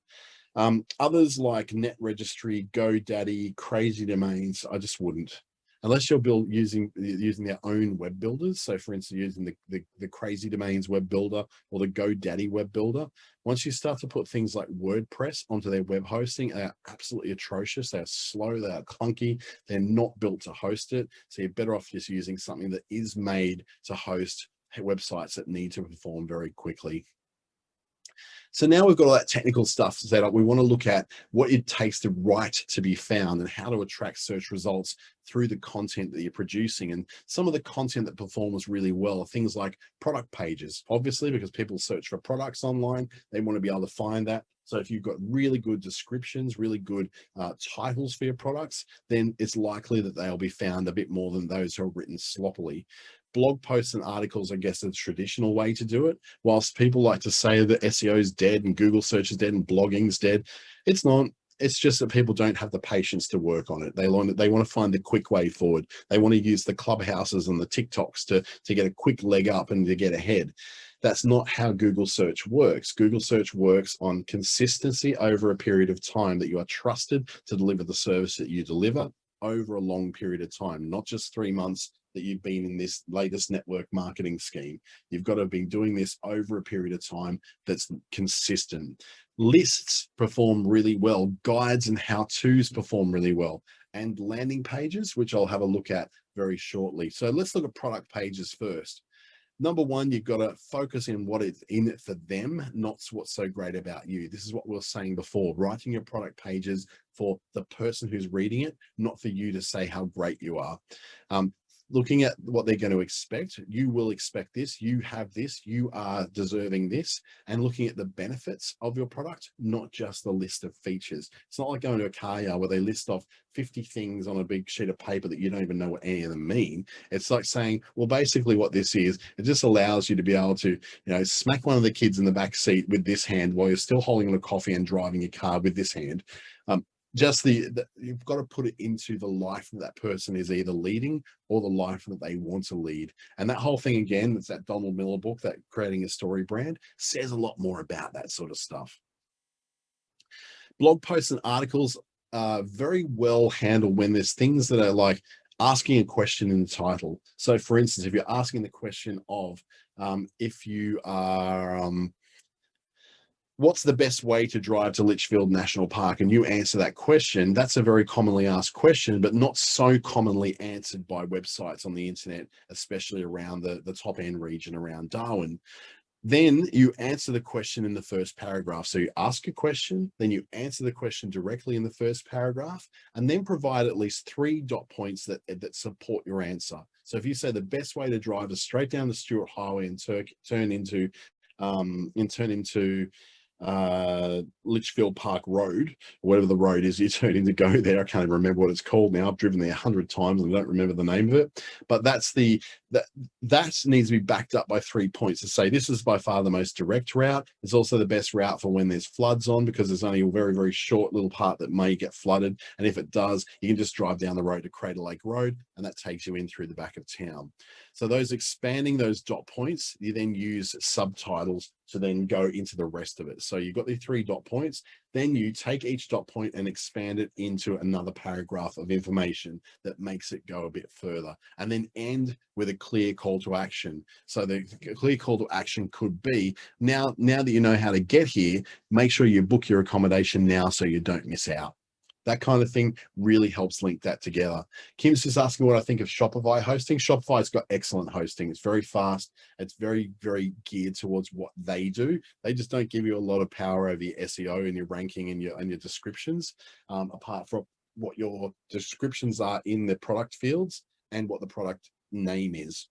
Others like Net Registry, GoDaddy, Crazy Domains, I just wouldn't, unless you're using their own web builders. So for instance, using the Crazy Domains web builder or the GoDaddy web builder. Once you start to put things like WordPress onto their web hosting, they are absolutely atrocious. They are slow, they are clunky, they're not built to host it. So you're better off just using something that is made to host websites that need to perform very quickly. So now we've got all that technical stuff set up. We want to look at what it takes to write to be found and how to attract search results through the content that you're producing. And some of the content that performs really well are things like product pages, obviously, because people search for products online, they want to be able to find that. So if you've got really good descriptions, really good titles for your products, then it's likely that they'll be found a bit more than those who are written sloppily. Blog posts and articles, I guess, are the traditional way to do it. Whilst people like to say that SEO is dead and Google search is dead and blogging is dead, it's not. It's just that people don't have the patience to work on it. They want to find the quick way forward. They want to use the Clubhouses and the TikToks to get a quick leg up and to get ahead. That's not how Google search works. Google search works on consistency over a period of time, that you are trusted to deliver the service that you deliver over a long period of time, not just 3 months that you've been in this latest network marketing scheme. You've got to have been doing this over a period of time that's consistent. Lists perform really well. Guides and how-tos perform really well. And landing pages, which I'll have a look at very shortly. So let's look at product pages first. Number one, you've got to focus in what is in it for them, not what's so great about you. This is what we were saying before, writing your product pages for the person who's reading it, not for you to say how great you are. Looking at what they're going to expect, you will expect this, you have this, you are deserving this, and looking at the benefits of your product, not just the list of features. It's not like going to a car yard where they list off 50 things on a big sheet of paper that you don't even know what any of them mean. It's like saying, well, basically what this is, it just allows you to be able to, smack one of the kids in the back seat with this hand while you're still holding on a coffee and driving your car with this hand. Just you've got to put it into the life that person is either leading or the life that they want to lead. And that whole thing, again, it's that Donald Miller book, that Creating a Story Brand, says a lot more about that sort of stuff. Blog posts and articles are very well handled when there's things that are like asking a question in the title. So for instance, if you're asking the question of if you are what's the best way to drive to Litchfield National Park? And you answer that question. That's a very commonly asked question, but not so commonly answered by websites on the internet, especially around the top end region around Darwin. Then you answer the question in the first paragraph. So you ask a question, then you answer the question directly in the first paragraph, and then provide at least 3 dot points that support your answer. So if you say the best way to drive is straight down the Stewart Highway and turn into Litchfield Park Road, whatever the road is you turn in to go there. I can't even remember what it's called now. I've driven there 100 times and I don't remember the name of it. But that needs to be backed up by 3 points to say this is by far the most direct route. It's also the best route for when there's floods on, because there's only a very, very short little part that may get flooded. And if it does, you can just drive down the road to Crater Lake Road, and that takes you in through the back of town. So expanding those dot points, you then use subtitles to then go into the rest of it. So you've got the 3 dot points, then you take each dot point and expand it into another paragraph of information that makes it go a bit further, and then end with a clear call to action. So the clear call to action could be, now that you know how to get here, make sure you book your accommodation now so you don't miss out. That kind of thing really helps link that together. Kim's just asking what I think of Shopify hosting. Shopify's got excellent hosting. It's very fast. It's very, very geared towards what they do. They just don't give you a lot of power over your SEO and your ranking and your descriptions, apart from what your descriptions are in the product fields and what the product name is.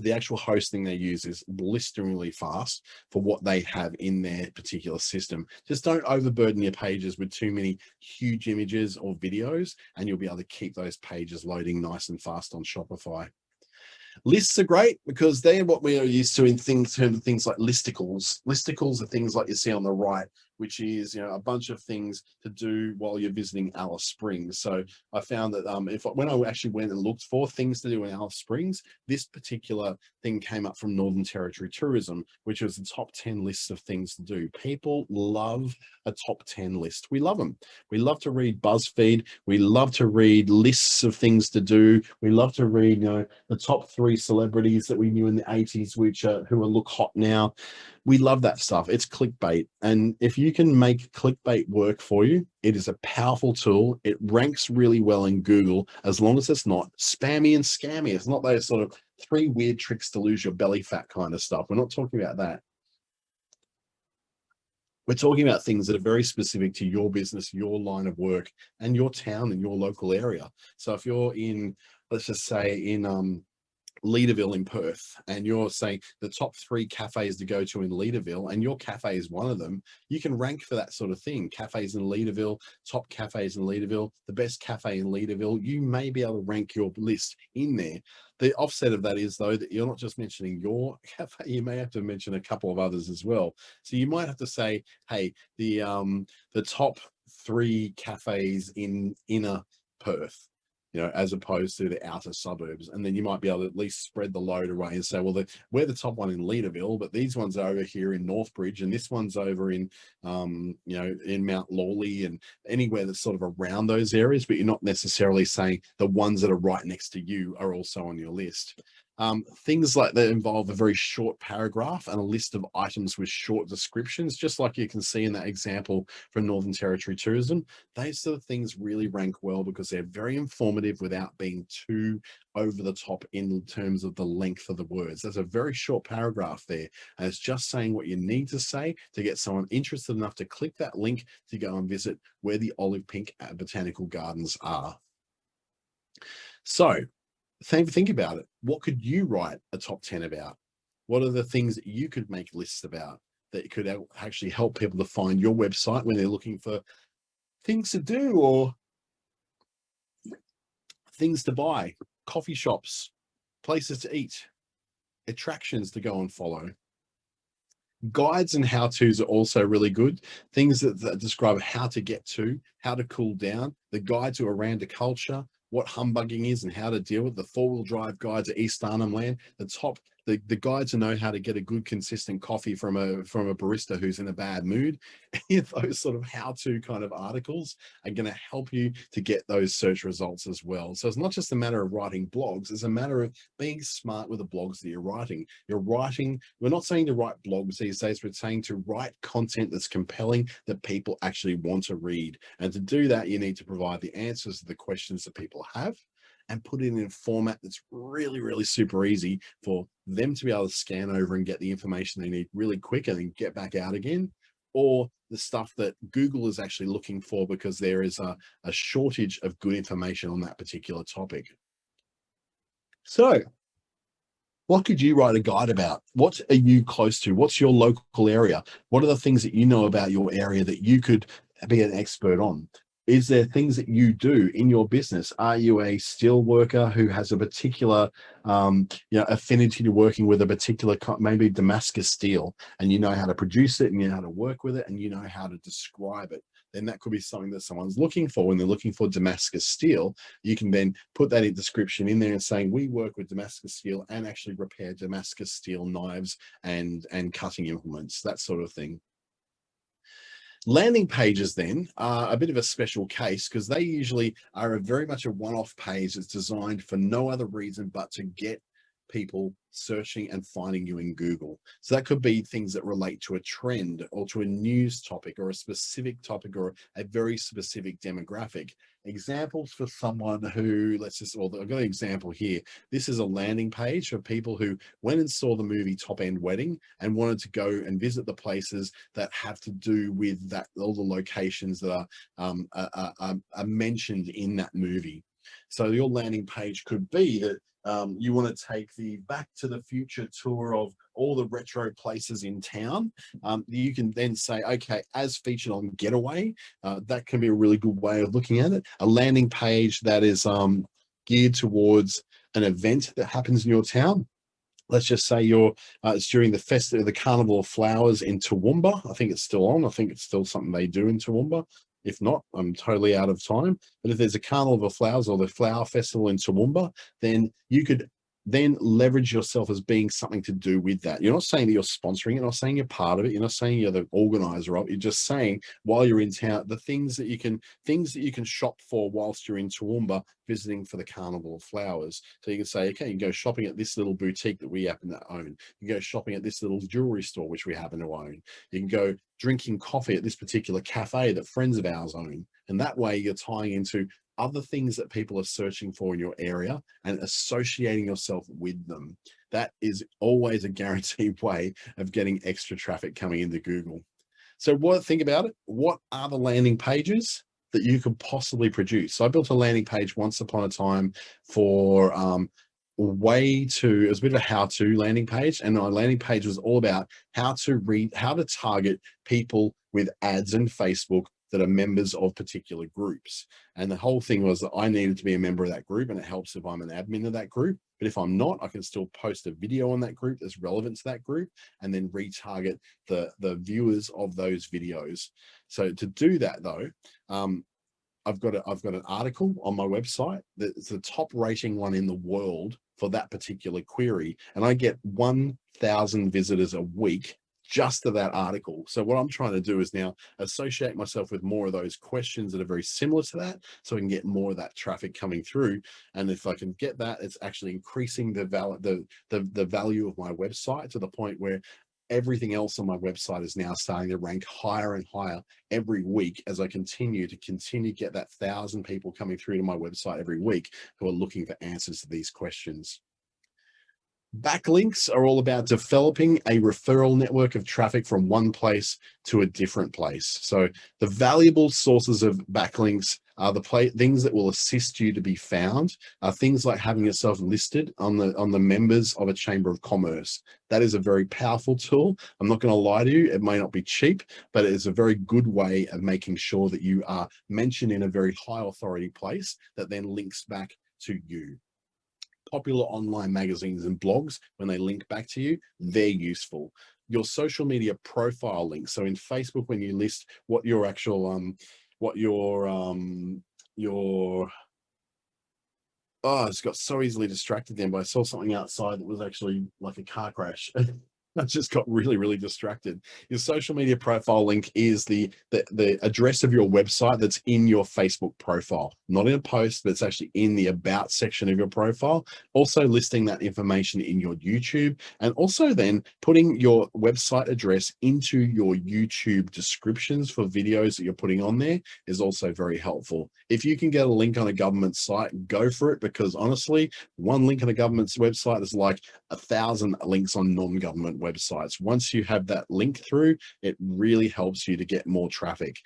The actual hosting they use is blisteringly fast for what they have in their particular system. Just don't overburden your pages with too many huge images or videos, and you'll be able to keep those pages loading nice and fast on Shopify. Lists are great because they're what we are used to in terms of things like listicles. Listicles are things like you see on the right, which is, you know, a bunch of things to do while you're visiting Alice Springs. So I found that when I actually went and looked for things to do in Alice Springs, this particular thing came up from Northern Territory Tourism, which was the top 10 lists of things to do. People love a top 10 list. We love them. We love to read BuzzFeed. We love to read lists of things to do. We love to read, you know, the top 3 celebrities that we knew in the 80s, who look hot now. We love that stuff. It's clickbait. And if you can make clickbait work for you, it is a powerful tool. It ranks really well in Google, as long as it's not spammy and scammy. It's not those sort of 3 weird tricks to lose your belly fat kind of stuff. We're not talking about that. We're talking about things that are very specific to your business, your line of work, and your town and your local area. So if you're in, let's just say in Leaderville in Perth, and you're saying the top 3 cafes to go to in Leaderville, and your cafe is one of them, you can rank for that sort of thing. Cafes in Leaderville, top cafes in Leaderville, the best cafe in Leaderville. You may be able to rank your list in there. The offset of that is, though, that you're not just mentioning your cafe, you may have to mention a couple of others as well. So you might have to say, hey, the top 3 cafes in inner Perth, you know, as opposed to the outer suburbs. And then you might be able to at least spread the load away and say, well, we're the top one in Leaderville, but these ones are over here in Northbridge, and this one's over in, you know, in Mount Lawley, and anywhere that's sort of around those areas, but you're not necessarily saying the ones that are right next to you are also on your list. Things like that involve a very short paragraph and a list of items with short descriptions, just like you can see in that example from Northern Territory Tourism. Those sort of things really rank well because they're very informative without being too over the top in terms of the length of the words. There's a very short paragraph there, and it's just saying what you need to say to get someone interested enough to click that link to go and visit where the olive pink botanical gardens are. So think about it. What could you write a top 10 about? What are the things that you could make lists about that could actually help people to find your website when they're looking for things to do or things to buy, coffee shops, places to eat, attractions to go and follow? Guides and how-tos are also really good. Things that describe how to get to, how to cool down, the guide to Aranda culture, what humbugging is and how to deal with the 4-wheel drive guide to East Arnhem Land, the guide to know how to get a good consistent coffee from a barista who's in a bad mood. Any of those sort of how-to kind of articles are going to help you to get those search results as well. So it's not just a matter of writing blogs, it's a matter of being smart with the blogs that you're writing. We're not saying to write blogs these days, we're saying to write content that's compelling, that people actually want to read. And to do that, you need to provide the answers to the questions that people have, and put it in a format that's really, really super easy for them to be able to scan over and get the information they need really quick and then get back out again, or the stuff that Google is actually looking for because there is a shortage of good information on that particular topic. So what could you write a guide about? What are you close to? What's your local area? What are the things that you know about your area that you could be an expert on? Is there things that you do in your business? Are you a steel worker who has a particular affinity to working with a particular, maybe Damascus steel, and you know how to produce it and you know how to work with it and you know how to describe it? then that could be something that someone's looking for. When they're looking for Damascus steel, you can then put that in description in there and saying, we work with Damascus steel and actually repair Damascus steel knives and cutting implements, that sort of thing. Landing pages then are a bit of a special case because they usually are very much a one-off page that's designed for no other reason but to get people searching and finding you in Google. So that could be things that relate to a trend or to a news topic or a specific topic or a very specific demographic. Examples for someone who, I've got an example here. This is a landing page for people who went and saw the movie Top End Wedding and wanted to go and visit the places that have to do with that, all the locations that are mentioned in that movie. So your landing page could be that you want to take the Back to the Future tour of all the retro places in town. You can then say, okay, as featured on Getaway, that can be a really good way of looking at it. A landing page that is geared towards an event that happens in your town. Let's just say it's during the Carnival of Flowers in Toowoomba. I think it's still on. I think it's still something they do in Toowoomba. If not, I'm totally out of time. But if there's a Carnival of Flowers or the Flower Festival in Toowoomba, then you could then leverage yourself as being something to do with that. You're not saying that you're sponsoring it, you're not saying you're part of it, you're not saying you're the organizer of it, you're just saying while you're in town, the things that you can shop for whilst you're in Toowoomba visiting for the Carnival of Flowers. So you can say, okay, you can go shopping at this little boutique that we happen to own. You can go shopping at this little jewelry store, which we happen to own. You can go drinking coffee at this particular cafe that friends of ours own. And that way you're tying into other things that people are searching for in your area and associating yourself with them. That is always a guaranteed way of getting extra traffic coming into Google. So think about it. What are the landing pages that you could possibly produce? So I built a landing page once upon a time for it was a bit of a how-to landing page, and my landing page was all about how to target people with ads in Facebook that are members of particular groups. And the whole thing was that I needed to be a member of that group, and it helps if I'm an admin of that group. But if I'm not, I can still post a video on that group that's relevant to that group and then retarget the viewers of those videos. So to do that though, I've got an article on my website that's the top rating one in the world for that particular query. And I get 1,000 visitors a week just to that article. So what I'm trying to do is now associate myself with more of those questions that are very similar to that, so I can get more of that traffic coming through. And if I can get that, it's actually increasing the value of my website to the point where everything else on my website is now starting to rank higher and higher every week as I continue to get that 1,000 people coming through to my website every week who are looking for answers to these questions. Backlinks are all about developing a referral network of traffic from one place to a different place. So the valuable sources of backlinks are the things that will assist you to be found, are things like having yourself listed on the members of a chamber of commerce. That is a very powerful tool. I'm not going to lie to you, it may not be cheap, but it is a very good way of making sure that you are mentioned in a very high authority place that then links back to you. Popular online magazines and blogs, when they link back to you, they're useful. Your social media profile links. So in Facebook, when you list what your actual, oh, I just got so easily distracted then, but I saw something outside that was actually like a car crash. I just got really, really distracted. Your social media profile link is the address of your website that's in your Facebook profile, not in a post, but it's actually in the about section of your profile. Also listing that information in your YouTube, and also then putting your website address into your YouTube descriptions for videos that you're putting on there is also very helpful. If you can get a link on a government site, go for it, because honestly, one link on a government's website is like 1,000 links on non-government websites. Once you have that link through, it really helps you to get more traffic.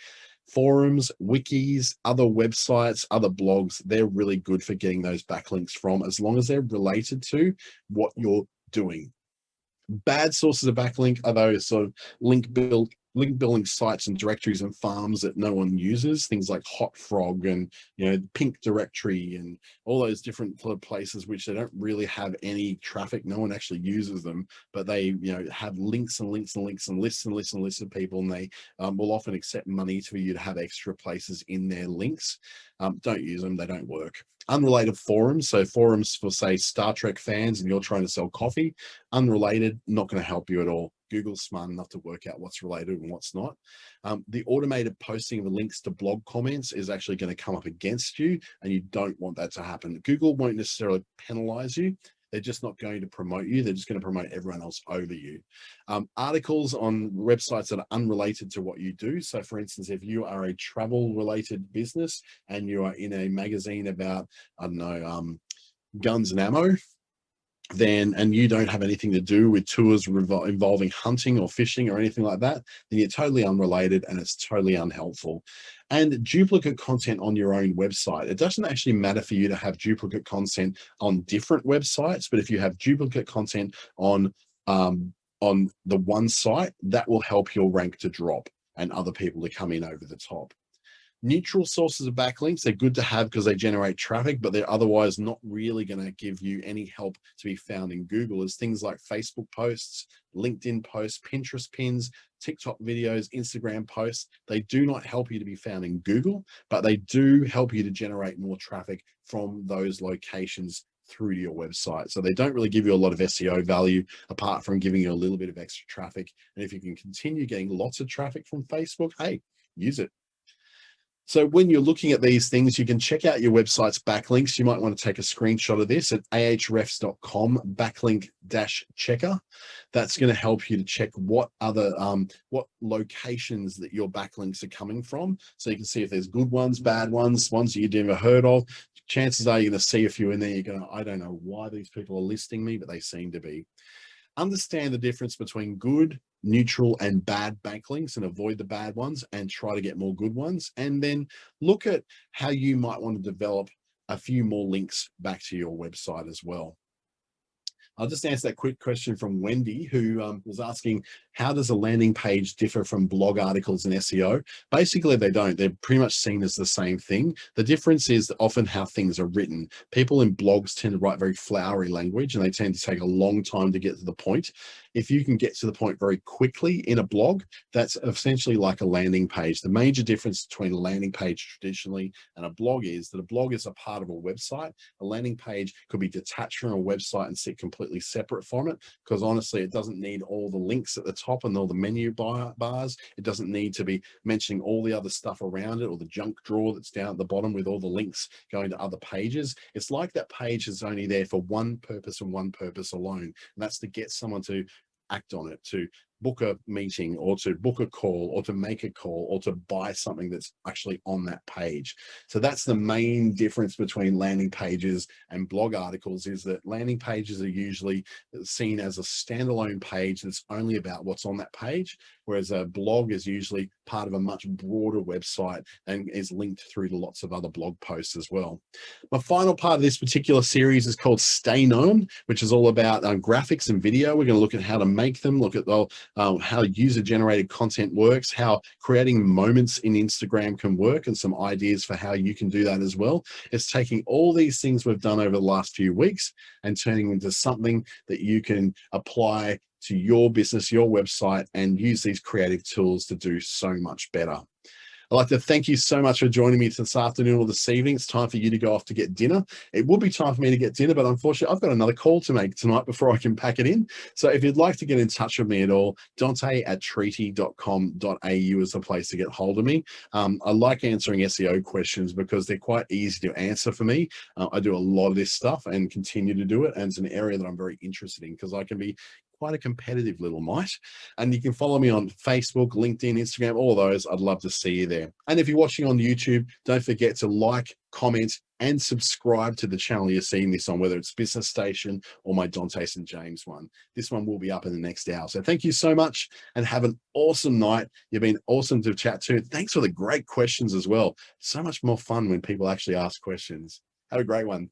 Forums, wikis, other websites, other blogs, they're really good for getting those backlinks from, as long as they're related to what you're doing. Bad sources of backlink are those sort of link link building sites and directories and farms that no one uses, things like Hot Frog and, you know, Pink Directory and all those different places which they don't really have any traffic. No one actually uses them, but they, you know, have links and links and links and lists and lists and lists of people, and they will often accept money for you to have extra places in their links. Don't use them, they don't work. Unrelated forums, so forums for, say, Star Trek fans and you're trying to sell coffee, unrelated, not going to help you at all. Google's smart enough to work out what's related and what's not. The automated posting of the links to blog comments is actually going to come up against you, and you don't want that to happen. Google won't necessarily penalize you. They're just not going to promote you. They're just going to promote everyone else over you. Articles on websites that are unrelated to what you do. So for instance, if you are a travel related business and you are in a magazine about, I don't know, guns and ammo, then, and you don't have anything to do with tours involving hunting or fishing or anything like that, then you're totally unrelated and it's totally unhelpful. And duplicate content on your own website. It doesn't actually matter for you to have duplicate content on different websites, but if you have duplicate content on the one site, that will help your rank to drop and other people to come in over the top. Neutral sources of backlinks, they're good to have because they generate traffic, but they're otherwise not really going to give you any help to be found in Google. As things like Facebook posts, LinkedIn posts, Pinterest pins, TikTok videos, Instagram posts, they do not help you to be found in Google, but they do help you to generate more traffic from those locations through to your website. So they don't really give you a lot of SEO value apart from giving you a little bit of extra traffic. And if you can continue getting lots of traffic from Facebook, hey, use it. So when you're looking at these things, you can check out your website's backlinks. You might want to take a screenshot of this at ahrefs.com backlink-checker. That's going to help you to check what other what locations that your backlinks are coming from. So you can see if there's good ones, bad ones, ones that you've never heard of. Chances are you're going to see a few in there. You're going to, I don't know why these people are listing me, but they seem to be. Understand the difference between good, neutral, and bad backlinks and avoid the bad ones and try to get more good ones. And then look at how you might want to develop a few more links back to your website as well. I'll just answer that quick question from Wendy, who was asking, how does a landing page differ from blog articles and SEO? Basically, they don't. They're pretty much seen as the same thing. The difference is often how things are written. People in blogs tend to write very flowery language, and they tend to take a long time to get to the point. If you can get to the point very quickly in a blog, that's essentially like a landing page. The major difference between a landing page traditionally and a blog is that a blog is a part of a website. A landing page could be detached from a website and sit completely separate from it, because honestly, it doesn't need all the links at the top and all the menu bars. It doesn't need to be mentioning all the other stuff around it or the junk drawer that's down at the bottom with all the links going to other pages. It's like that page is only there for one purpose and one purpose alone, and that's to get someone to act on it, to book a meeting or to book a call or to make a call or to buy something that's actually on that page. So that's the main difference between landing pages and blog articles, is that landing pages are usually seen as a standalone page that's only about what's on that page, whereas a blog is usually part of a much broader website and is linked through to lots of other blog posts as well. My final part of this particular series is called Stay Known, which is all about graphics and video. We're going to look at how to make them, look at how user-generated content works, how creating moments in Instagram can work, and some ideas for how you can do that as well. It's taking all these things we've done over the last few weeks and turning them into something that you can apply to your business, your website, and use these creative tools to do so much better. I'd like to thank you so much for joining me this afternoon or this evening. It's time for you to go off to get dinner. It would be time for me to get dinner, but unfortunately, I've got another call to make tonight before I can pack it in. So if you'd like to get in touch with me at all, dante@treaty.com.au is the place to get hold of me. I like answering SEO questions because they're quite easy to answer for me. I do a lot of this stuff and continue to do it. And it's an area that I'm very interested in because I can be quite a competitive little mite. And you can follow me on Facebook, LinkedIn, Instagram, all those. I'd love to see you there. And if you're watching on YouTube, don't forget to like, comment, and subscribe to the channel you're seeing this on, whether it's Business Station or my Dante St. James one. This one will be up in the next hour. So thank you so much and have an awesome night. You've been awesome to chat to. Thanks for the great questions as well. So much more fun when people actually ask questions. Have a great one.